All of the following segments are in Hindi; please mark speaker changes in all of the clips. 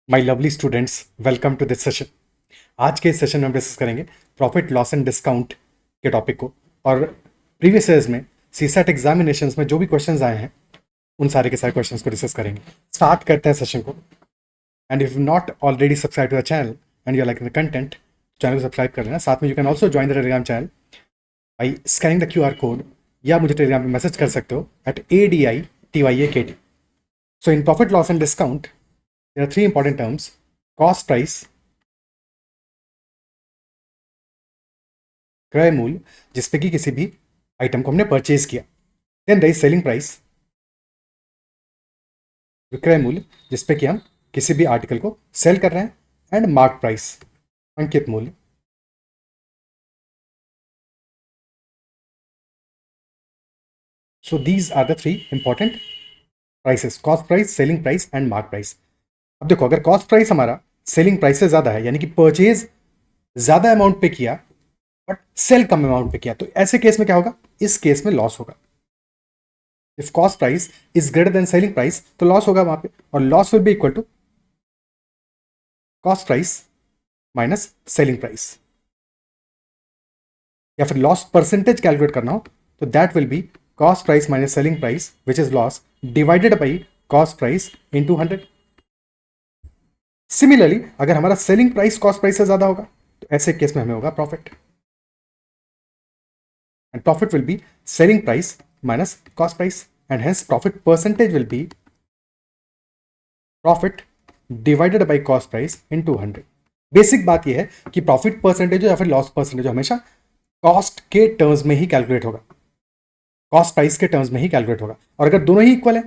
Speaker 1: My lovely students, welcome to this session. आज के इस सेशन में हम डिस्कस करेंगे प्रॉफिट लॉस एंड डिस्काउंट के टॉपिक को। और प्रीवियस ईयर्स में सीसैट एग्जामिनेशंस में जो भी क्वेश्चंस आए हैं उन सारे के सारे क्वेश्चंस को डिस्कस करेंगे। स्टार्ट करते हैं सेशन को। And if not already subscribe to the channel and you like the content, channel को सब्सक्राइब कर लेना। साथ में you can also join the Telegram channel by scanning the QR code, या मुझे टेलीग्राम पे मैसेज कर सकते हो at ADITYAKT। So in profit loss and discount, there are three important terms: cost price, क्रय मूल्य जिसपे कि किसी भी आइटम को हमने परचेज किया। Then there is selling price, विक्रय मूल्य जिसपे कि हम किसी भी आर्टिकल को सेल कर रहे हैं। एंड मार्क प्राइस, अंकित मूल्य। So these are the three important prices: cost price, selling price and mark price. अब देखो, अगर कॉस्ट प्राइस हमारा सेलिंग प्राइस से ज्यादा है, यानी कि परचेज ज्यादा अमाउंट पे किया बट सेल कम अमाउंट पे किया, तो ऐसे केस में क्या होगा? इस केस में लॉस होगा। If cost price is greater than selling price तो लॉस होगा वहां पे, और loss will be equal to cost price minus selling price. या फिर लॉस परसेंटेज कैलकुलेट करना हो तो that will be cost price minus selling price which is loss divided by cost price into 100। Similarly अगर हमारा सेलिंग प्राइस कॉस्ट प्राइस से ज्यादा होगा तो ऐसे केस में हमें होगा profit, and profit will be selling price minus cost price, and hence profit percentage will be profit divided by cost price into 100। Basic बात यह है कि प्रॉफिट परसेंटेज या फिर लॉस परसेंटेज हमेशा कॉस्ट के टर्म्स में ही कैलकुलेट होगा, कॉस्ट प्राइस के टर्म्स में ही कैलकुलेट होगा। और अगर दोनों ही इक्वल है,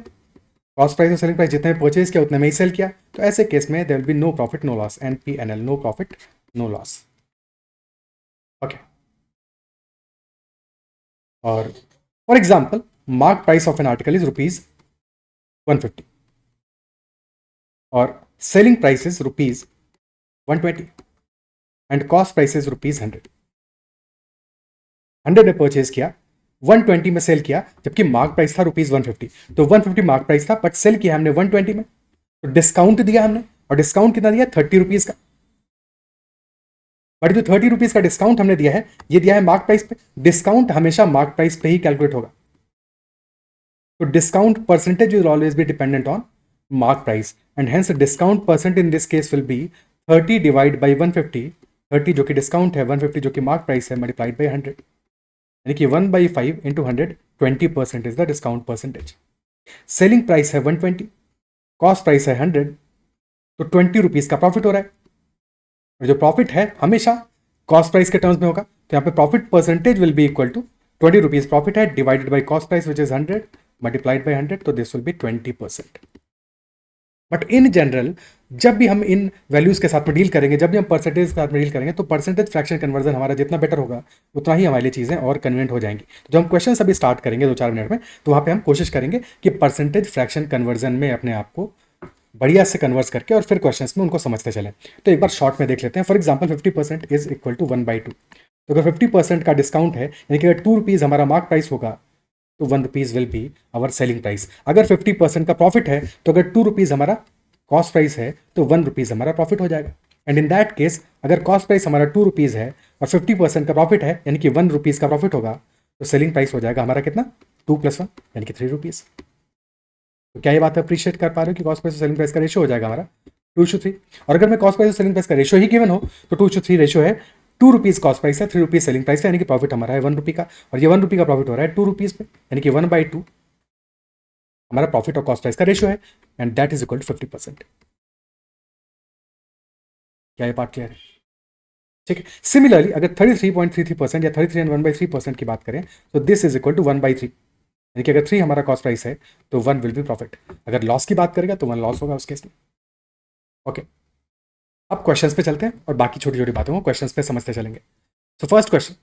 Speaker 1: कॉस्ट प्राइस और सेलिंग प्राइस जितने परचेज किया उतने में ही सेल किया, तो ऐसे केस में there will be no profit no loss, NPNL, no profit no loss. Okay, और for example mark price of an article is ₹150 और selling price is ₹120 and cost price is ₹100। 100 में परचेज किया, 120 में सेल किया, जबकि मार्क प्राइस था ₹150। तो 150 मार्क प्राइस था बट सेल किया हमने 120 में, तो डिस्काउंट दिया हमने। और डिस्काउंट कितना दिया? ₹30 का। बट जो ₹30 का डिस्काउंट हमने दिया है, ये दिया है मार्क प्राइस पे। डिस्काउंट हमेशा मार्क प्राइस पे ही कैलकुलेट होगा, तो discount percentage will always be dependent on mark price, and hence discount percent in this case will be 30 divide by 150। 30 जो कि डिस्काउंट है, 150 जो कि मार्क प्राइस है, मल्टीप्लाइड बाई 100, यानी कि 1/5 into 100, 20% is the discount percentage. Selling price है 120, कॉस्ट प्राइस है 100, तो ₹20 का प्रॉफिट हो रहा है। और जो प्रॉफिट है हमेशा कॉस्ट प्राइस के टर्म्स में होगा, तो यहाँ पे profit percentage will be equal to ₹20 profit है divided by cost price which is 100 multiplied by 100, तो this will be 20%। But in general जब भी हम इन वैल्यूज के साथ में डील करेंगे, जब भी हम परसेंटेज के साथ में डील करेंगे, तो परसेंटेज फ्रैक्शन कन्वर्जन हमारा जितना बेटर होगा उतना ही हमारे लिए चीज़ें और कन्वीनियंट हो जाएंगी। तो जब हम क्वेश्चन अभी स्टार्ट करेंगे 2-4 मिनट में, तो वहाँ पे हम कोशिश करेंगे कि परसेंटेज फ्रैक्शन कन्वर्जन में अपने आप को बढ़िया से कन्वर्स करके और फिर क्वेश्चंस में उनको समझते चलें। तो एक बार शॉर्ट में देख लेते हैं। For example 50% is equal to 1/2। तो अगर 50% का डिस्काउंट है, यानी कि अगर ₹2 हमारा मार्क प्राइस होगा तो ₹1 will be our selling price. अगर 50% का प्रॉफिट है, तो अगर ₹2 हमारा कॉस्ट प्राइस है तो ₹1 हमारा प्रॉफिट हो जाएगा। एंड इन दैट केस अगर कॉस्ट प्राइस हमारा ₹2 है और 50% का प्रॉफिट है, यानी कि ₹1 का प्रॉफिट होगा, तो सेलिंग प्राइस हो जाएगा हमारा कितना? 2 + 1 यानी कि ₹3। तो क्या ये बात अप्रिशिएट कर पा रहे हो कि कॉस्ट प्राइस और सेलिंग प्राइस का रेशियो हो जाएगा हमारा 2:3। और अगर मैं कॉस्ट प्राइस और सेलिंग प्राइस का रेशियो ही गिवन हो तो 2:3 रेशियो है। ₹2 कॉस्ट प्राइस है, ₹3 सेलिंग प्राइस है, यानी कि प्रॉफिट हमारा है ₹1 का, और ये ₹1 का प्रॉफिट हो रहा है ₹2 पे, यानी कि 1/2 हमारा प्रॉफिट और कॉस्ट प्राइस का रेशियो है, and that is equal to 50%। क्या ये पार्ट क्लियर है? ठीक है। सिमिलरली अगर 33.33% या 33 एंड 1/3% की बात करें, तो दिस इज इक्वल टू 1/3, यानी कि अगर 3 हमारा कॉस्ट प्राइस है तो 1 विल बी प्रॉफिट। अगर लॉस की बात करेगा तो 1 लॉस होगा उस केस में। ओके, अब क्वेश्चंस पे चलते हैं और बाकी छोटी छोटी बातों को क्वेश्चंस पे समझते चलेंगे। So first question,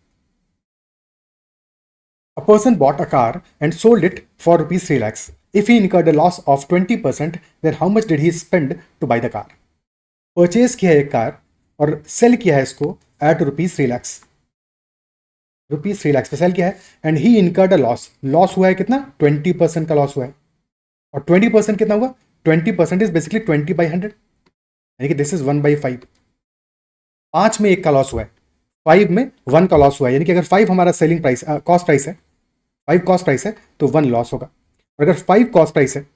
Speaker 1: a person bought a car and sold it for ₹3 lakhs। If he incurred a loss of 20%, then how much did he spend to buy the car? Purchase किया है एक कार और सेल किया है इसको एट ₹3 lakhs, ₹3 lakhs पे सेल किया है, and he incurred a loss. Loss हुआ है कितना? 20% का लॉस हुआ है। और 20% कितना हुआ? 20% इज बेसिकली 20/100, यानी कि दिस इज 1/5। 5 में 1 का लॉस हुआ है, 5 में 1 का लॉस हुआ है, यानी कि अगर 5 हमारा सेलिंग प्राइस कॉस्ट प्राइस है, 5 कॉस्ट प्राइस है तो 1 लॉस होगा। और अगर 5 कॉस्ट प्राइस है,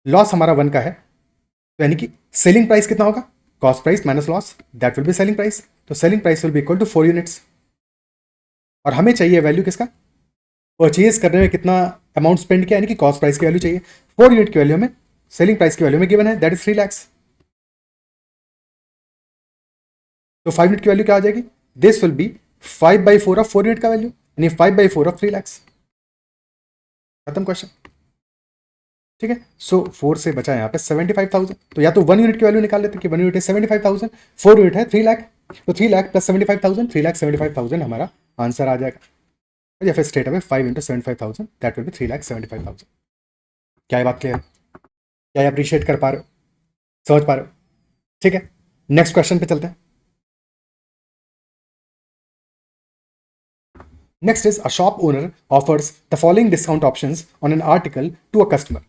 Speaker 1: लॉस हमारा 1 का है, तो यानी कि सेलिंग प्राइस कितना होगा, cost price minus loss, that will be selling price. तो selling price will be equal to 4 units. और हमें चाहिए वैल्यू किसका, परचेज करने में कितना अमाउंट स्पेंड किया, यानी कि कॉस्ट प्राइस की वैल्यू चाहिए। 4 यूनिट की वैल्यू हमें सेलिंग प्राइस की वैल्यू में गिवन है, दैट इज 3 लाख। तो 5 यूनिट की वैल्यू क्या आ जाएगी, this will B 5/4 of 4 unit का वैल्यू, यानी 5/4 ऑफ 3 लाख। खत्म क्वेश्चन। ठीक है, सो 4 से बचा यहाँ पे 75,000। तो या तो 1 यूनिट की वैल्यू निकाल लेते कि 1 यूनिट है 75,000, 4 यूनिट है 3 लाख, तो 3 लाख प्लस 75,000, 3,75,000 हमारा आंसर आ जाएगा। या फिर straight away 5 × 75,000, that will B 3,75,000। क्या ये बात क्लियर, क्या ये अप्रिशिएट कर पा रहे हो, समझ पा रहे हो? ठीक है, नेक्स्ट क्वेश्चन पे चलते हैं। Next is a shop owner offers the following discount options on an article to a customer.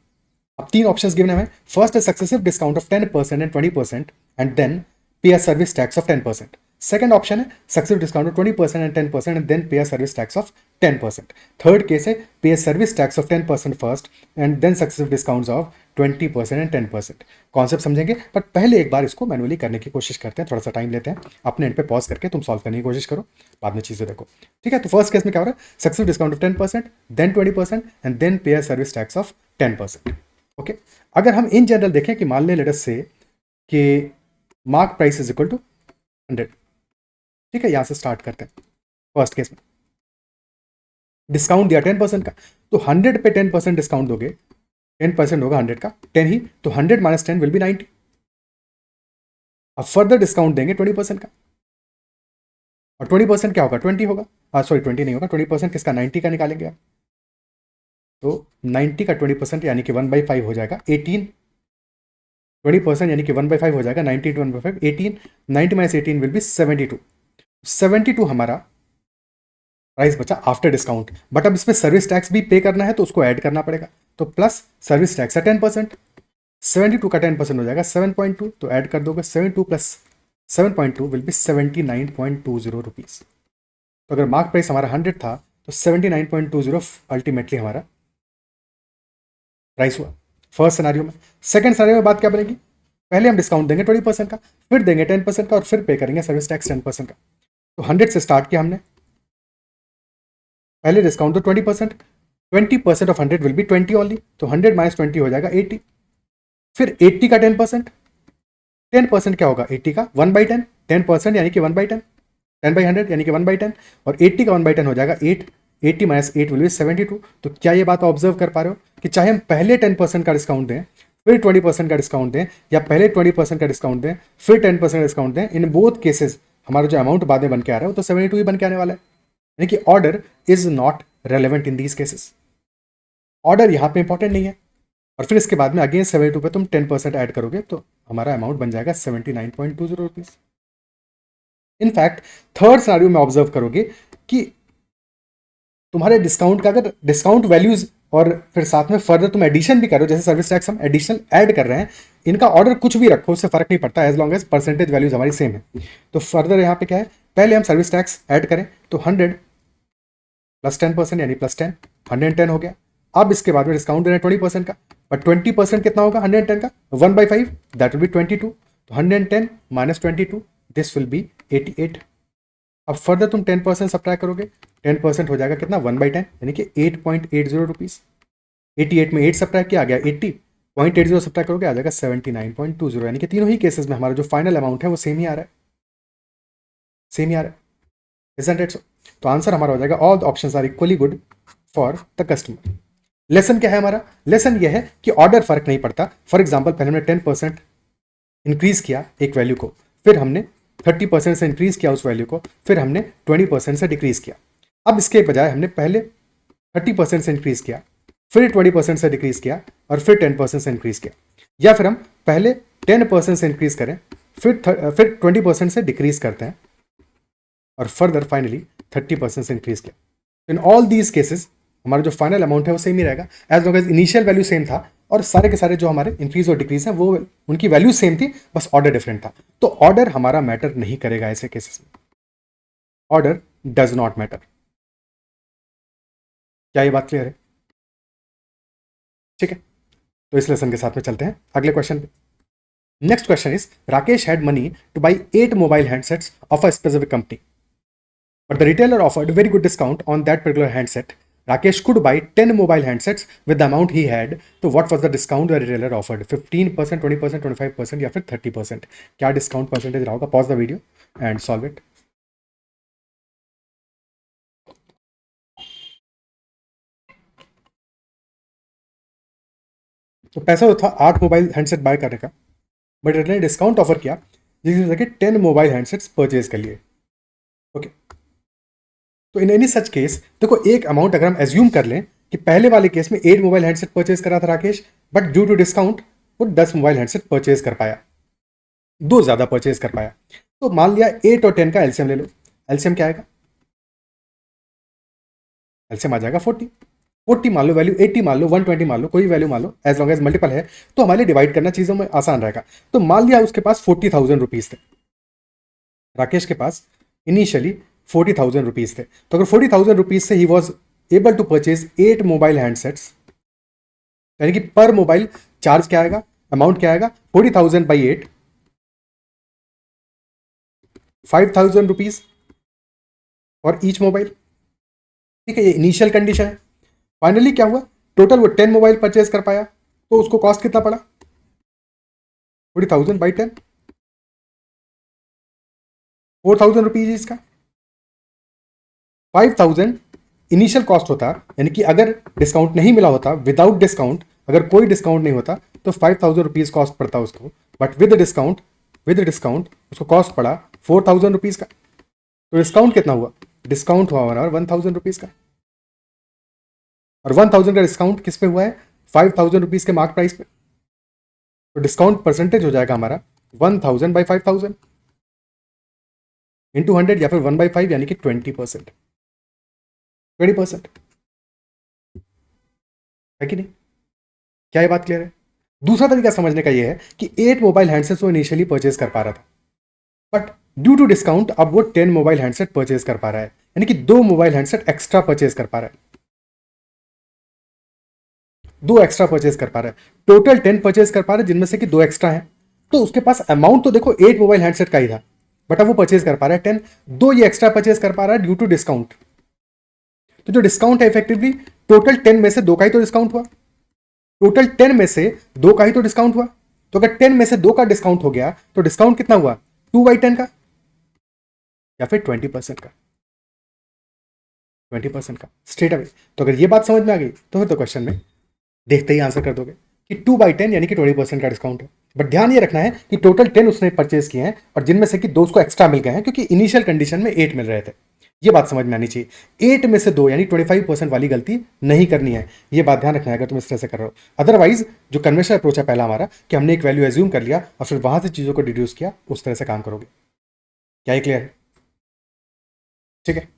Speaker 1: अब 3 ऑप्शंस गिवन है हमें। फर्स्ट है successive discount of 10% and 20% and then pay a service tax of 10%। Second option है successive discount of 20% and 10% and then pay a service tax of 10%। Third case है pay a service tax of 10% first and then successive discounts of 20% and 10%। Concept समझेंगे, पर पहले एक बार इसको मैनुअली करने की कोशिश करते हैं। थोड़ा सा टाइम लेते हैं, अपने एंड पे पॉज करके तुम सॉल्व करने की कोशिश करो, बाद में चीज़ें देखो। ठीक है, तो फर्स्ट केस में क्या हो रहा है, successive discount of 10%, then 20% and then pay a service tax of 10%। Okay, अगर हम इन जनरल देखें कि मान लें लेट अस से कि mark price is equal to 100। ठीक है, यहां से स्टार्ट करते हैं। फर्स्ट केस में डिस्काउंट दिया 10% का, तो 100 पे 10% डिस्काउंट दोगे, 10% होगा 100 का, 10 ही, तो 100 - 10 विल बी 90। अब फर्दर डिस्काउंट देंगे 20% का, और 20% क्या होगा, 20 होगा, सॉरी 20 नहीं होगा, 20% किसका, 90 का निकालेंगे आप, तो 90 का 20% यानी कि 1/5 हो जाएगा 18। 20% यानी कि 1/5 हो जाएगा, 90 × 1/5 18, 90 - 18 विल बी 72। 72 हमारा प्राइस बचा आफ्टर डिस्काउंट, बट अब इसमें सर्विस टैक्स भी पे करना है तो उसको ऐड करना पड़ेगा, तो प्लस सर्विस टैक्स है 10%, 72 का 10% हो जाएगा 7.2, तो ऐड कर दोगे 72 प्लस 7.2 विल बी 79.20 रुपीज। तो अगर मार्क प्राइस हमारा 100 था तो 79.20 अल्टीमेटली हमारा प्राइस हुआ फर्स्ट सिनेरियो में। सेकंड सिनेरियो में बात क्या बनेगी, पहले हम डिस्काउंट देंगे 20% का, फिर देंगे 10% का, और फिर पे करेंगे सर्विस टैक्स 10% का। तो 100 से स्टार्ट किया हमने, पहले डिस्काउंट तो 20%, 20% ऑफ 100 विल बी 20 ओनली, तो 100 - 20 हो जाएगा 80। फिर 80 का 10%, 10% क्या होगा 80 का 1/10, 10% यानी कि 1/10, 10/100 यानी कि 1/10, और 80 का 1/10 हो जाएगा 8, 80 - 8 विल बी 72। तो क्या ये बात ऑब्जर्व कर पा रहे हो कि चाहे हम पहले 10% का डिस्काउंट दें, फिर 20% का डिस्काउंट दें, या पहले 20% का डिस्काउंट दें, फिर 10% का डिस्काउंट दें, इन बोथ केसेस हमारा जो अमाउंट बाद में बन के आ रहा है वो तो 72 ही बन के आने वाला है। यानी कि order is not relevant in these cases, order यहाँ पे इंपॉर्टेंट नहीं है। और फिर इसके बाद में अगेन 72 पे तुम 10% ऐड करोगे तो हमारा अमाउंट बन जाएगा 79.20 रुपीज। इनफैक्ट थर्ड सिनेरियो में ऑब्जर्व करोगे कि तुम्हारे डिस्काउंट का अगर डिस्काउंट वैल्यूज और फिर साथ में फर्दर तुम एडिशन भी करो, जैसे सर्विस टैक्स हम एडिशनल ऐड कर रहे हैं, इनका ऑर्डर कुछ भी रखो उससे फर्क नहीं पड़ता as long as percentage values हमारी सेम है। तो फर्दर यहाँ पे क्या है, पहले हम सर्विस टैक्स ऐड करें तो 100 + 10% यानी +10, 110 हो गया। अब इसके बाद में डिस्काउंट दे रहे हैं 20% का, बट 20% कितना होगा 110 का, 1/5 दैट विल बी 22, तो 110 - 22 दिस विल बी 88। अब फर्दर तुम 10% सब्ट्रैक्ट करोगे, 10% हो जाएगा कितना 1/10 यानी कि 8.80 रुपीज। 88 में 8 सब्ट्रैक्ट किया, आ गया 80.80 सब्ट्रैक्ट करोगे आ जाएगा 79.20, यानी कि तीनों ही केसेस में हमारा जो फाइनल अमाउंट है वो सेम ही आ रहा है, सेम ही आ रहा है, isn't it so? तो आंसर हमारा हो जाएगा all the options are equally good for the customer. Lesson क्या है हमारा, लेसन ये है कि ऑर्डर फर्क नहीं पड़ता। फॉर एग्जांपल पहले हमने 10% इंक्रीज किया एक वैल्यू को, फिर हमने 30% से इंक्रीज किया उस वैल्यू को, फिर हमने 20% से डिक्रीज किया। अब इसके बजाय हमने पहले 30% से इंक्रीज किया, फिर 20% से डिक्रीज किया, और फिर 10% से इंक्रीज किया, या फिर हम पहले 10% से इंक्रीज करें, फिर 20% से डिक्रीज करते हैं, और फर्दर फाइनली 30% से इंक्रीज किया। इन ऑल दीज केसेस हमारा जो फाइनल अमाउंट है वो सेम ही रहेगा, as long as initial value same था, और सारे के सारे जो हमारे इंक्रीज और डिक्रीज हैं वो उनकी वैल्यू सेम थी, बस ऑर्डर डिफरेंट था। तो ऑर्डर हमारा मैटर नहीं करेगा ऐसे केसेस में, ऑर्डर डज नॉट मैटर। क्या ये बात क्लियर है? ठीक है, तो इस लेसन के साथ में चलते हैं अगले क्वेश्चन पे। Next question is Rakesh had money two by 8 mobile handsets of a specific company, but the retailer offered very good discount on that particular handset. Rakesh could buy 10 mobile handsets with the amount he had. So what was the discount the retailer offered? 15%, 20%, 25% या फिर 30%? क्या डिस्काउंट परसेंटेज रहा होगा? Pause the video and solve it. तो पैसा तो था 8 मोबाइल हैंडसेट बाय करने का, बट रिटेलर ने डिस्काउंट ऑफर किया जिसकी वजह से 10 मोबाइल हैंडसेट्स परचेज कर लिए। ओके, तो इन एनी सच केस देखो, एक अमाउंट अगर हम एज्यूम कर लें कि पहले वाले केस में 8 मोबाइल हैंडसेट परचेज करा था Rakesh, but due to discount वो 10 मोबाइल हैंडसेट परचेज कर पाया, 2 ज्यादा परचेज कर पाया। तो मान लिया 8 और 10 का एलसीएम ले लो। एलसीएम क्या आएगा? एलसीएम आ जाएगा 40। 40 मान लो वैल्यू, 80 मान लो, 120 मान लो, कोई वैल्यू मान लो, एज लॉन्ग एज मल्टीपल है तो हमारे लिए डिवाइड करना चीजों में आसान रहेगा। तो मान लिया उसके पास 40,000 रुपीज थे, राकेश के पास इनिशियली 40,000 रुपीज थे। तो अगर 40,000 रुपीज से ही was able to purchase 8 mobile handsets, यानी कि पर मोबाइल चार्ज क्या आएगा, अमाउंट क्या आएगा? 40,000 by 8, 5,000 rupees for each mobile. ठीक है, ये इनिशियल कंडीशन है। फाइनली क्या हुआ? टोटल वो 10 मोबाइल परचेज कर पाया, तो उसको कॉस्ट कितना पड़ा? 40,000 बाई 10, 4,000 रुपीज इसका। 5,000 इनिशियल कॉस्ट होता, यानी कि अगर डिस्काउंट नहीं मिला होता, विदाउट डिस्काउंट, अगर कोई डिस्काउंट नहीं होता तो 5,000 रुपीज कॉस्ट पड़ता उसको, बट विद डिस्काउंट उसको कॉस्ट पड़ा 4,000 रुपीज का। तो डिस्काउंट कितना हुआ? डिस्काउंट हुआ हमारा 1,000 रुपीज का, और 1,000 का डिस्काउंट किस पे हुआ है? 5,000 रुपीज के मार्क प्राइस पे। तो डिस्काउंट परसेंटेज हो जाएगा हमारा 1,000 बाई 5,000 इंटू 100 या फिर 1/5, यानी कि 20%। 20% है कि नहीं? क्या ये बात क्लियर है? दूसरा तरीका समझने का ये है कि 8 मोबाइल हैंडसेट्स वो इनिशियली परचेज कर पा रहा था, बट ड्यू टू डिस्काउंट अब वो 10 मोबाइल हैंडसेट परचेज कर पा रहा है, यानी कि 2 मोबाइल हैंडसेट एक्स्ट्रा परचेज कर पा रहा है, 2 एक्स्ट्रा परचेज कर पा रहा है। टोटल 10 परचेज कर पा रहा है, जिनमें से कि 2 एक्स्ट्रा है। तो उसके पास अमाउंट तो देखो 8 मोबाइल हैंडसेट का ही था, बट अब वो परचेज कर पा रहा है 10, 2 ये एक्स्ट्रा परचेज कर पा रहा है ड्यू टू डिस्काउंट। तो जो डिस्काउंट है इफेक्टिवली टोटल 10 में से 2 का ही तो डिस्काउंट हुआ, टोटल 10 में से 2 का ही तो डिस्काउंट हुआ। तो अगर 10 में से 2 का डिस्काउंट हो गया तो डिस्काउंट कितना हुआ? 2/10 का या फिर 20% का, 20% का स्ट्रेट अवे। तो अगर ये बात समझ में आ गई तो फिर तो क्वेश्चन में देखते ही आंसर कर दोगे कि 2/10 यानी कि 20% का डिस्काउंट है। बट ध्यान ये रखना है कि टोटल 10 उसने परचेज किए हैं और जिनमें से कि 2 उसको एक्स्ट्रा मिल गए हैं, क्योंकि इनिशियल कंडीशन में 8 मिल रहे थे। ये बात समझ में आनी चाहिए। 8 में से 2 यानी 25% वाली गलती नहीं करनी है, ये बात ध्यान रखना है अगर तुम इस तरह से कर रहे हो। अदरवाइज जो कन्वेंशनल अप्रोच है पहला हमारा कि हमने एक वैल्यू एज्यूम कर लिया और फिर वहां से चीजों को डिड्यूस किया, उस तरह से काम करोगे। क्या ये क्लियर है? ठीक है,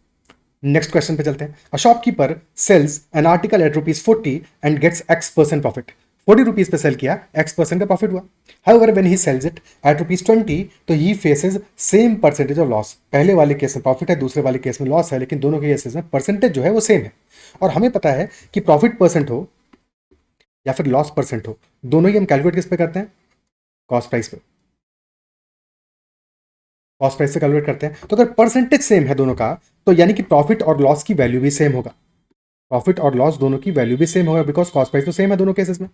Speaker 1: नेक्स्ट क्वेश्चन पे चलते हैं। A shopkeeper sells an article at ₹40 and gets X% profit. 40 rupees पे सेल किया, X% का प्रॉफिट हुआ। However when he sells it at ₹20 तो he faces same percentage of loss. पहले वाले केस में प्रॉफिट है, दूसरे वाले केस में लॉस है, लेकिन दोनों के केसेस में परसेंटेज जो है वो सेम है। और हमें पता है कि प्रॉफिट परसेंट हो या फिर लॉस परसेंट हो, दोनों ही हम कैलकुलेट किस पे करते हैं? कॉस्ट प्राइस पे। कॉस्ट प्राइस से कैलकुलेट करते हैं। तो अगर परसेंटेज सेम है दोनों का, तो यानी कि प्रॉफिट और लॉस की वैल्यू भी सेम होगा। प्रॉफिट और लॉस दोनों की वैल्यू भी सेम होगा, बिकॉज कॉस्ट प्राइस तो सेम है दोनों केसेस में,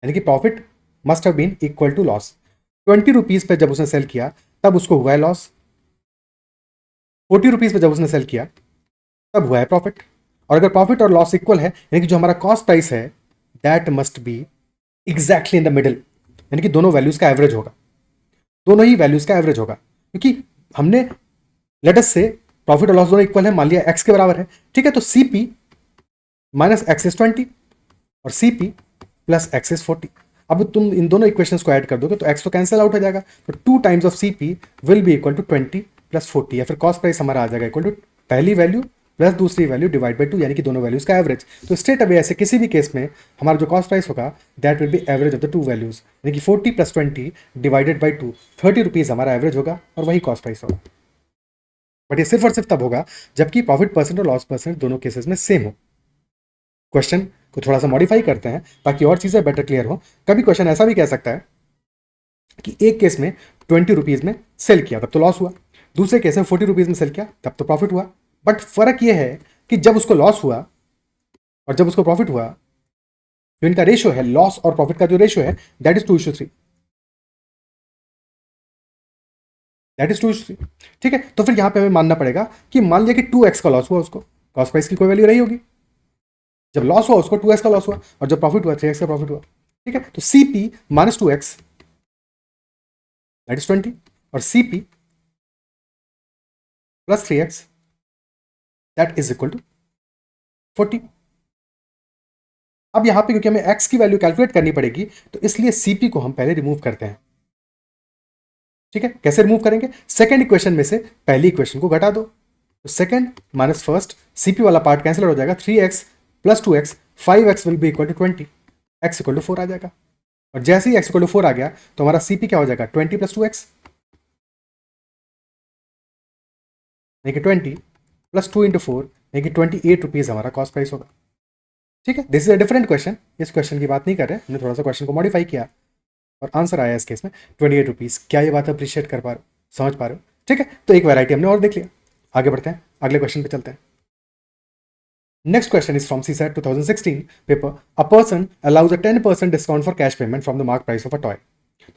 Speaker 1: यानी कि profit must have been equal to loss. 20 rupees पे जब उसने सेल किया तब उसको हुआ है लॉस, 40 रुपीज पे जब उसने सेल किया तब हुआ है प्रॉफिट। और अगर प्रॉफिट और लॉस इक्वल है, यानी कि जो हमारा कॉस्ट प्राइस है that must be exactly in the middle, यानी कि दोनों वैल्यूज का एवरेज होगा, दोनों ही वैल्यूज का एवरेज होगा। क्योंकि हमने लेट अस से प्रॉफिट और लॉस दोनों इक्वल है, मान लिया x के बराबर है, ठीक है। तो CP माइनस एक्स इज 20 और CP प्लस एक्स इज 40। अब तुम इन दोनों इक्वेशंस को ऐड कर दोगे तो x तो कैंसिल आउट हो जाएगा, तो 2 times of CP will be equal to 20 plus 40, या फिर कॉस्ट प्राइस हमारा आ जाएगा इक्वल टू पहली वैल्यू प्लस दूसरी वैल्यू डिवाइड बाई 2 यानी कि दोनों वैल्यूज का एवरेज। तो स्ट्रेट अवे ऐसे किसी भी केस में हमारा जो कॉस्ट प्राइस होगा that will B average of the two values, यानी कि 40 + 20 डिवाइडेड बाई 2, 30 रुपीज़ हमारा एवरेज होगा और वही कॉस्ट प्राइस होगा। बट ये सिर्फ और सिर्फ तब होगा जबकि प्रॉफिट परसेंट और लॉस परसेंट दोनों केसेस में सेम हो। क्वेश्चन को थोड़ा सा मॉडिफाई करते हैं ताकि और चीज़ें बेटर क्लियर हो। कभी क्वेश्चन ऐसा भी कह सकता है कि एक केस में 20 रुपीज़ में सेल किया तब तो लॉस हुआ, दूसरे केस में 40 रुपीज़ में सेल किया तब तो प्रॉफिट हुआ। बट फर्क यह है कि जब उसको लॉस हुआ और जब उसको प्रॉफिट हुआ, जो इनका रेशियो है, लॉस और प्रॉफिट का जो रेशियो है दैट इज 2:3, दैट इज 2:3। ठीक है, तो फिर यहां पे हमें मानना पड़ेगा कि मान लिया कि 2x का लॉस हुआ, उसको कॉस्ट प्राइस की कोई वैल्यू नहीं होगी। जब लॉस हुआ उसको 2x का लॉस हुआ और जब प्रॉफिट हुआ 3x का प्रॉफिट हुआ। ठीक है, तो CP - 2x दैट इज 20 और CP + 3x that is equal to 40। अब यहां पे क्योंकि हमें x की वैल्यू कैलकुलेट करनी पड़ेगी तो इसलिए CP को हम पहले रिमूव करते हैं। ठीक है, कैसे रिमूव करेंगे? सेकंड इक्वेशन में से पहली इक्वेशन को घटा दो, तो सेकंड माइनस फर्स्ट, CP वाला पार्ट कैंसिल हो जाएगा, 3x + 2x 5x will be equal to 20, x equal to 4 आ जाएगा। और जैसे ही x इक्वल टू 4 आ गया तो हमारा CP क्या हो जाएगा? 20 + 2x, यानी कि 20 + 2 × 4 यानी कि 28 रुपीज़ हमारा कॉस्ट प्राइस होगा। ठीक है, this is a different question, इस क्वेश्चन की बात नहीं कर रहे, हमने थोड़ा सा क्वेश्चन को मॉडिफाई किया और आंसर आया इस केस में 28 रुपीज़। क्या ये बात अप्रिशिएट कर पा रहे हो, समझ पा रहे हो? ठीक है, तो एक वैरायटी हमने और देख लिया। आगे बढ़ते हैं, अगले क्वेश्चन पे चलते हैं। Next question is from CSAT 2016 paper. A person allows a 10% discount for cash payment from the mark price of a toy.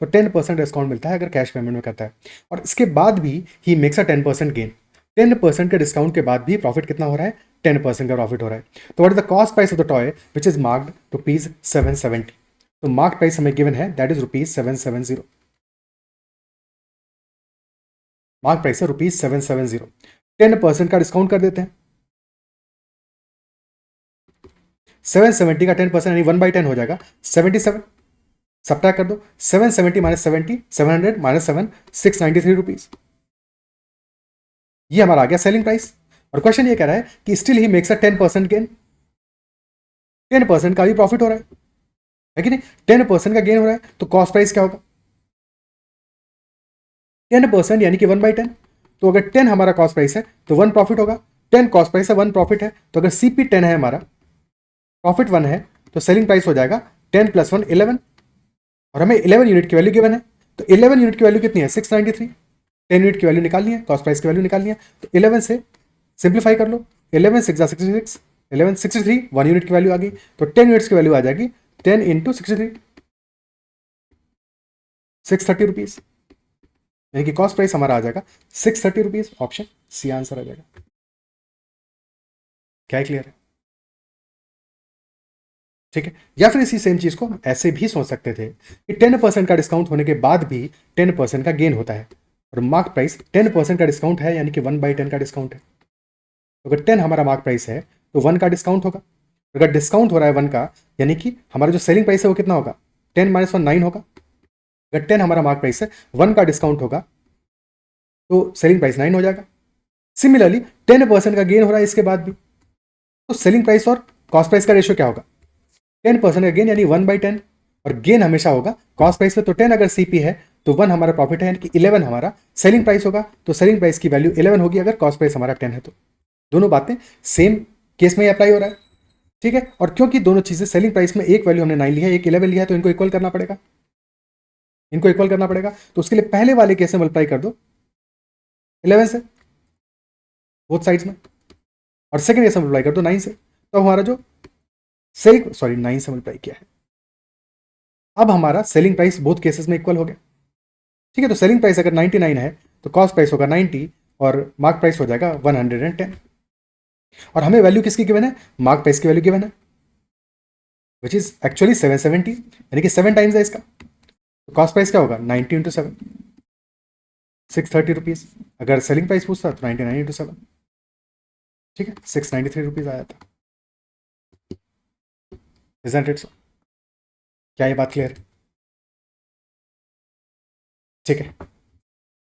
Speaker 1: तो 10% डिस्काउंट मिलता है अगर कैश पेमेंट में करता है, और इसके बाद भी ही मेक्स अ 10% गेन। 10% के डिस्काउंट के बाद भी प्रॉफिट कितना हो रहा है? 10% का प्रॉफिट हो रहा है। तो what is the cost price of the toy which is marked ₹770? तो मार्क प्राइस हमें गिवन है दैट इज ₹770। मार्क प्राइस है ₹770, 10% का डिस्काउंट कर देते हैं। 770 का 10% यानी 1/10 हो जाएगा 77। सब्ट्रैक्ट कर दो, 770 - 70 700 - 7 693 रुपीज। ये हमारा आ गया सेलिंग प्राइस। और क्वेश्चन ये कह रहा है कि still he makes a 10% gain, 10% का भी प्रॉफिट हो रहा है कि नहीं? 10% का गेन हो रहा है तो कॉस्ट प्राइस क्या होगा? 10% यानी कि 1/10। तो अगर 10 हमारा कॉस्ट प्राइस है तो 1 प्रॉफिट होगा, 10 कॉस्ट प्राइस है 1 प्रॉफिट है। तो अगर CP 10 है, हमारा प्रॉफिट 1 है, तो सेलिंग प्राइस हो जाएगा 10 + 1 11, और हमें 11 यूनिट की वैल्यू गिवन है। तो 11 यूनिट की वैल्यू कितनी है? 693। 10 यूनिट की वैल्यू निकालनी है, कॉस्ट प्राइस की वैल्यू निकालनी है, तो 11 से सिंप्लीफाई कर लो, 11 6 66, 11 63, 1 यूनिट की वैल्यू आ गई, तो 10 यूनिट्स की वैल्यू आ जाएगी 10 × 63, 630 रुपीज, यानी कि कॉस्ट प्राइस हमारा आ जाएगा 630 रुपीज। ऑप्शन सी आंसर आ जाएगा। क्या क्लियर है? ठीक है, या फिर इसी सेम चीज को ऐसे भी सोच सकते थे कि 10% का डिस्काउंट होने के बाद भी 10% का गेन होता है, और मार्क प्राइस 10% का डिस्काउंट है यानी कि 1/10 का डिस्काउंट है। तो अगर 10 हमारा मार्क प्राइस है तो 1 का डिस्काउंट होगा। अगर डिस्काउंट हो रहा है 1 का, यानी कि हमारा जो सेलिंग प्राइस है वो कितना होगा? 10 - 1 9 होगा। अगर 10 हमारा मार्क प्राइस है, 1 का डिस्काउंट होगा तो सेलिंग प्राइस 9 हो जाएगा। सिमिलरली 10% का गेन हो रहा है इसके बाद भी, तो सेलिंग प्राइस और कॉस्ट प्राइस का रेशियो क्या होगा? 10% का गेन यानी 1/10, और गेन हमेशा होगा कॉस्ट प्राइस पे। तो 10 अगर CP है तो 1 हमारा प्रॉफिट है, यानी कि 11 हमारा सेलिंग प्राइस होगा। तो सेलिंग प्राइस की वैल्यू 11 होगी अगर कॉस्ट प्राइस हमारा 10 है। तो दोनों बातें सेम केस में अप्लाई हो रहा है। ठीक है, और क्योंकि दोनों चीजें सेलिंग प्राइस में एक वैल्यू हमने 9 ली है, एक 11 लिया है, तो इनको इक्वल करना पड़ेगा, इनको इक्वल करना पड़ेगा। तो उसके लिए पहले वाले केस में मल्टीप्लाई कर दो 11 से बोथ साइड्स में, और सेकंड केस में मल्टीप्लाई कर दो 9 से। तो हमारा जो सेलिंग 9 से मल्टीप्लाई किया है, अब हमारा सेलिंग प्राइस बोथ केसेस में इक्वल हो गया। ठीक है, तो सेलिंग प्राइस अगर 99 है तो कॉस्ट प्राइस होगा 90 और मार्क प्राइस हो जाएगा 110। और हमें वैल्यू किसकी गिवन है? मार्क प्राइस की वैल्यू गिवन है विच इज एक्चुअली 770, यानी कि 7 टाइम्स है इसका। तो कॉस्ट प्राइस क्या होगा? 90 × 7 630 रुपीज। अगर सेलिंग प्राइस पूछता तो 99 × 7, ठीक है, 693 रुपीज आया था। Isn't it so? क्या ये बात क्लियर है? ठीक है,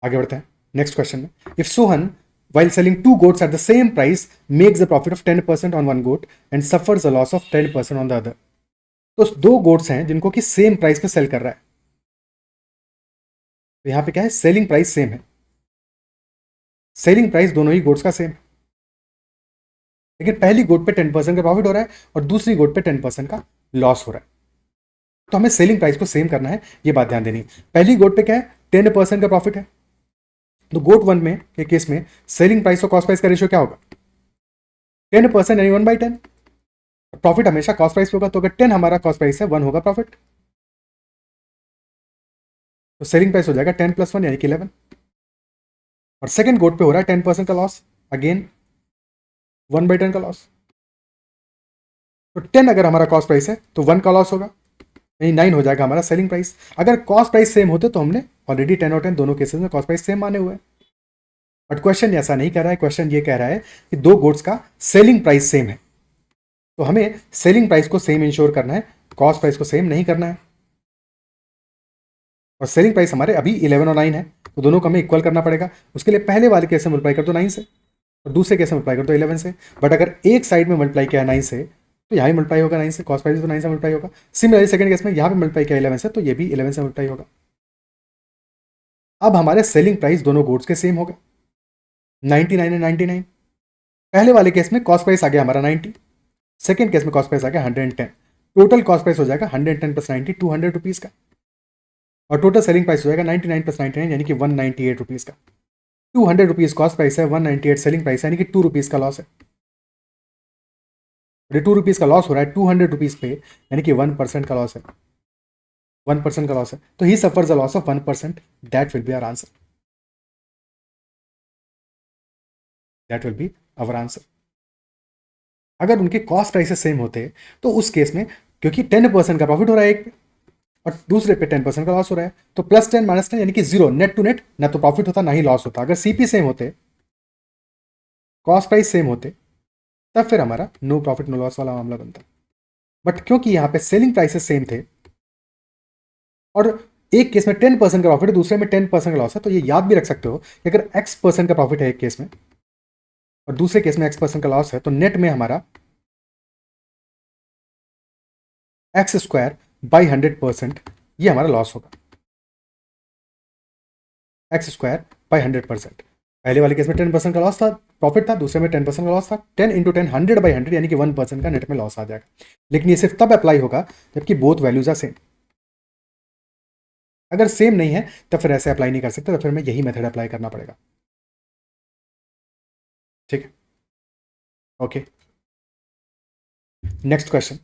Speaker 1: आगे बढ़ते हैं नेक्स्ट क्वेश्चन में। If Sohan while selling 2 goats at the same price makes a profit of 10% on one goat and suffers a loss of 10% on the other. तो 2 गोट्स हैं जिनको कि सेम प्राइस पे सेल कर रहा है, तो यहां पे क्या है, सेलिंग प्राइस सेम है, सेलिंग प्राइस दोनों ही गोट्स का सेम है, लेकिन पहली गोट पे 10% का प्रॉफिट हो रहा है और दूसरी गोट पे 10% का लॉस हो रहा है। तो हमें सेलिंग प्राइस को सेम करना है, ये बात ध्यान देनी है। पहली गोट पे क्या है, 10% का प्रॉफिट है, तो गोट 1 में के केस में सेलिंग प्राइस और कॉस्ट प्राइस का रेशियो क्या होगा, 10% यानी 1/10। प्रॉफिट हमेशा कॉस्ट प्राइस पे होगा, तो अगर 10 हमारा कॉस्ट प्राइस है, 1 होगा प्रॉफिट, तो सेलिंग प्राइस हो जाएगा 10 + 1 यानी कि 11। और सेकंड गोट पे हो रहा है 10% का लॉस, अगेन 1/10 का लॉस। तो 10 अगर हमारा कॉस्ट प्राइस है तो 1 का लॉस होगा, यानी 9 हो जाएगा हमारा सेलिंग प्राइस। अगर कॉस्ट प्राइस सेम होते तो हमने ऑलरेडी 10 और 10 दोनों केसेस में कॉस्ट प्राइस सेम माने हुए हैं, बट क्वेश्चन ऐसा नहीं कह रहा है। क्वेश्चन ये कह रहा है कि 2 गोट्स का सेलिंग प्राइस सेम है, तो हमें सेलिंग प्राइस को सेम इंश्योर करना है, कॉस्ट प्राइस को सेम नहीं करना है। और सेलिंग प्राइस हमारे अभी 11 और 9 है, तो दोनों को हमें इक्वल करना पड़ेगा। उसके लिए पहले वाले केस में मल्टीप्लाई कर दो 9 से और दूसरे केस में मल्टीप्लाई कर दो 11 से। बट अगर एक साइड में मल्टीप्लाई किया 9 से तो यहाँ भी मल्टीप्लाई होगा 9 से, कॉस्ट प्राइस तो 9 से मल्टीप्लाई होगा। सिमिलरली सेकंड केस में यहाँ पे मल्टीप्लाई किया 11 से, तो ये भी 11 से मल्टीप्लाई होगा। अब हमारे सेलिंग प्राइस दोनों गुड्स के सेम हो गए, 99 एंड 99। पहले वाले केस में कॉस्ट प्राइस आ गया हमारा 90, सेकंड केस में कॉस्ट प्राइस आ गया 110। टोटल कॉस्ट प्राइस हो जाएगा 110 + 90 200 रुपीज़ का, और टोटल सेलिंग प्राइस हो जाएगा 99 + 99 यानी कि 198 रुपीज़ का। 200 रुपीज़ कॉस्ट प्राइस है, 198 सेलिंग प्राइस है, यानी कि 2 रुपीज़ का लॉस है। 2 रुपीज़ का लॉस हो रहा है 200 रुपीज़ पे, यानी कि 1% का लॉस है, 1% का लॉस है। तो he suffers a loss of 1%, that will be our answer, that will be our answer. अगर उनके कॉस्ट प्राइसेस सेम होते तो उस केस में, क्योंकि 10% का प्रॉफिट हो रहा है एक पे और दूसरे पे 10% का लॉस हो रहा है, तो +10 - 10 यानी कि 0, नेट टू नेट, ना तो प्रॉफिट होता ना ही लॉस होता। अगर सीपी सेम होते, कॉस्ट प्राइस सेम होते, तब फिर हमारा नो प्रॉफिट नो लॉस वाला मामला बनता। बट क्योंकि यहाँ पे सेलिंग प्राइसेस सेम थे और एक केस में 10% का प्रॉफिट है, दूसरे में 10% का लॉस है, तो ये याद भी रख सकते हो कि अगर X% का प्रॉफिट है एक केस में और दूसरे केस में X% का लॉस है, तो नेट में हमारा X² / 100% ये हमारा लॉस होगा, X² / 100%। पहले वाले केस में 10% का लॉस था, प्रॉफिट था, दूसरे में 10% का लॉस था। 10 × 10 100/100 यानी कि 1% का नेट में लॉस आ जाएगा। लेकिन ये सिर्फ तब अप्लाई होगा जबकि बोथ वैल्यूज आर सेम। अगर सेम नहीं है तो फिर ऐसे अप्लाई नहीं कर सकते, तो फिर हमें यही मेथड अप्लाई करना पड़ेगा। ठीक है, okay. Next question.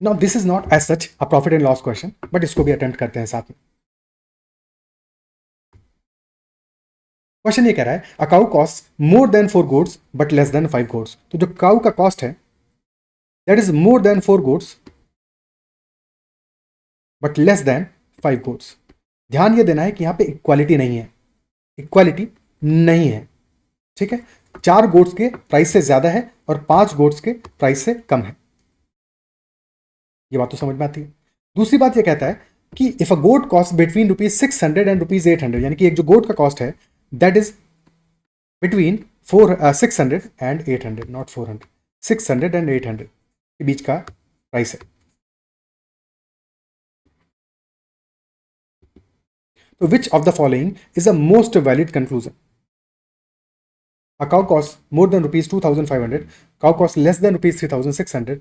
Speaker 1: Now this is not as such a profit and loss question, but इसको भी अटेम्प्ट करते हैं साथ में। क्वेश्चन ये कह रहा है a cow cost more than 4 goats but less than 5 goats. तो जो काउ का कॉस्ट है that is more than 4 goats but less than 5 goats. ध्यान ये देना है कि यहां पे इक्वालिटी नहीं है, इक्वालिटी नहीं है, ठीक है। 4 गोट्स के प्राइस से ज्यादा है और 5 गोट्स के प्राइस से कम है, ये बात तो समझ में आती है। दूसरी बात ये कहता है कि if a goat cost between ₹600 and ₹800, यानी कि एक जो गोट का कॉस्ट है that is between 600 and 800, not 400, 600 and 800 के बीच का प्राइस है। तो which of the following is a most valid conclusion? A cow costs more than ₹2,500, cow costs less than ₹3,600,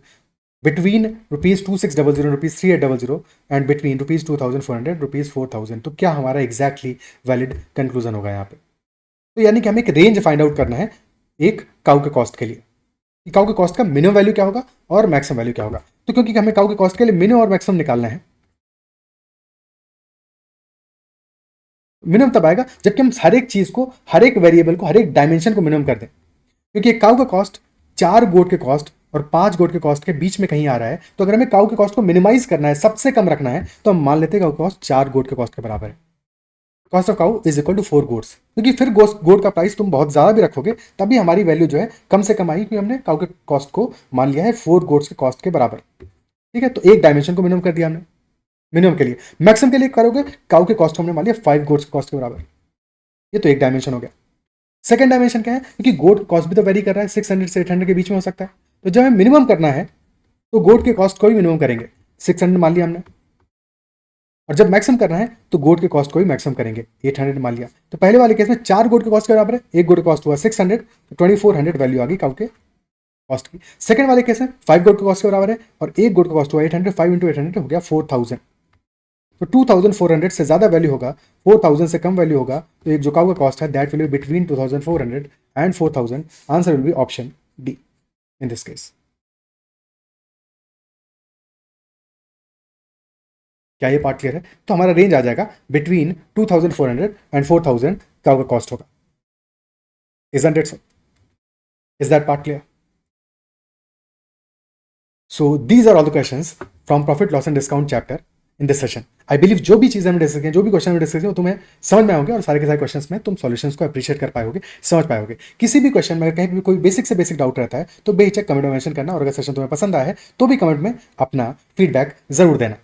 Speaker 1: between ₹2,600 and ₹3,800, and between ₹2,400 ₹4,000। तो क्या हमारा एग्जैक्टली वैलिड कंक्लूजन होगा यहाँ पे? तो यानी कि हमें एक रेंज फाइंड आउट करना है एक काउ के कॉस्ट के लिए, कि काउ के कॉस्ट का मिनिमम वैल्यू क्या होगा और मैक्सिमम वैल्यू क्या होगा। तो क्योंकि हमें काउ के कॉस्ट के लिए मिनिमम और मैक्सिमम निकालना है, मिनिमम तब आएगा जबकि हम हर एक चीज को, हर एक वेरिएबल को, हर एक डायमेंशन को मिनिमम कर दें। क्योंकि एक काउ का कॉस्ट 4 गोट के कॉस्ट और 5 गोट के कॉस्ट के बीच में कहीं आ रहा है, तो अगर हमें काउ के कॉस्ट को मिनिमाइज करना है, सबसे कम रखना है, तो हम मान लेते हैं काउ का कॉस्ट 4 गोट के कॉस्ट के बराबर है। Cost of cow is equal to 4 goats, क्योंकि फिर गोट का प्राइस तुम बहुत ज्यादा भी रखोगे तभी हमारी वैल्यू जो है कम से कम आई, क्योंकि हमने काउ के कॉस्ट को मान लिया है 4 गोट्स के कॉस्ट के बराबर। ठीक है, तो एक डायमेंशन को मिनिमम कर दिया हमने मिनिमम के लिए। मैक्सिमम के लिए करोगे काउ के कॉस्ट को हमने मान लिया 5 गोट्स के कॉस्ट के बराबर, ये तो एक डायमेंशन हो गया। सेकंड डायमेंशन क्या है, क्योंकि गोट कॉस्ट भी तो वेरी कर रहा है, 600 से 800 के बीच में हो सकता है, तो जब हमें मिनिमम करना है तो गोट के कॉस्ट को भी मिनिमम करेंगे, 600 मान लिया हमने, और जब मैक्सिमम करना है तो गोट के कॉस्ट को भी मैक्सिमम करेंगे, 800 मान लिया। तो पहले वाले केस में 4 गोट के कॉस्ट के बराबर है, एक गोट का कॉस्ट हुआ 600, तो 2400 वैल्यू आ गई काउ के कॉस्ट की। सेकंड वाले केस में 5 गोट के कॉस्ट के बराबर है और एक गोट का कॉस्ट हुआ 800, 5 इंटू 800 हो गया 4000, तो 2400 से ज्यादा वैल्यू होगा, 4000 से कम वैल्यू होगा, तो एक जो काउ का कॉस्ट है that will be between 2400 and 4000, answer will be option D in this case. क्या ये पार्ट क्लियर है? तो हमारा रेंज आ जाएगा बिटवीन 2400 एंड 4000 काउ का कॉस्ट होगा। Isn't it so? Is that part clear? So these are all the questions from profit loss and discount chapter in this session. I believe जो भी चीजें हमने डिस्कस की, जो भी क्वेश्चन हमने डिस्कस किए वो तुम्हें समझ में आएंगे और सारे के सारे क्वेश्चंस में तुम सॉल्यूशंस को अप्रिशिएट कर पाओगे, समझ पाओगे। किसी भी क्वेश्चन में अगर कहीं भी कोई बेसिक से बेसिक डाउट रहता है तो बेहिचक कमेंट में मेंशन करना, और अगर सेशन तुम्हें पसंद आया है तो भी कमेंट में अपना फीडबैक जरूर देना।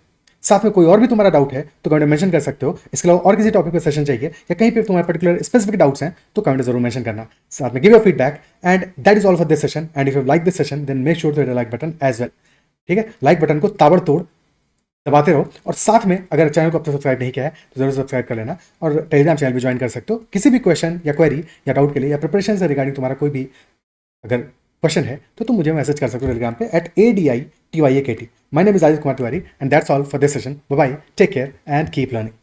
Speaker 1: साथ में कोई और भी तुम्हारा डाउट है तो कमेंट में मेंशन कर सकते हो। इसके अलावा और किसी टॉपिक पर सेशन चाहिए या कहीं पे तुम्हारे पर्टिकुलर स्पेसिफिक डाउट्स हैं तो कमेंट जरूर मेंशन करना। साथ में give your feedback and that is all for this session. And if you like this session then make sure to hit the like button as well. ठीक है, लाइक बटन को ताबड़तोड़ दबाते रहो, और साथ में अगर चैनल को अब तक सब्सक्राइब नहीं किया है तो जरूर सब्सक्राइब कर लेना, और टेलीग्राम चैनल भी ज्वाइन कर सकते हो। किसी भी क्वेश्चन या क्वेरी या डाउट के लिए या प्रिपरेशन से रिगार्डिंग तुम्हारा कोई भी अगर क्वेश्चन है तो तुम मुझे मैसेज कर सकते हो टेलीग्राम पे @ADITYAKT। My name is Aditya Kumar Tiwari and that's all for this session. Bye bye, take care and keep learning.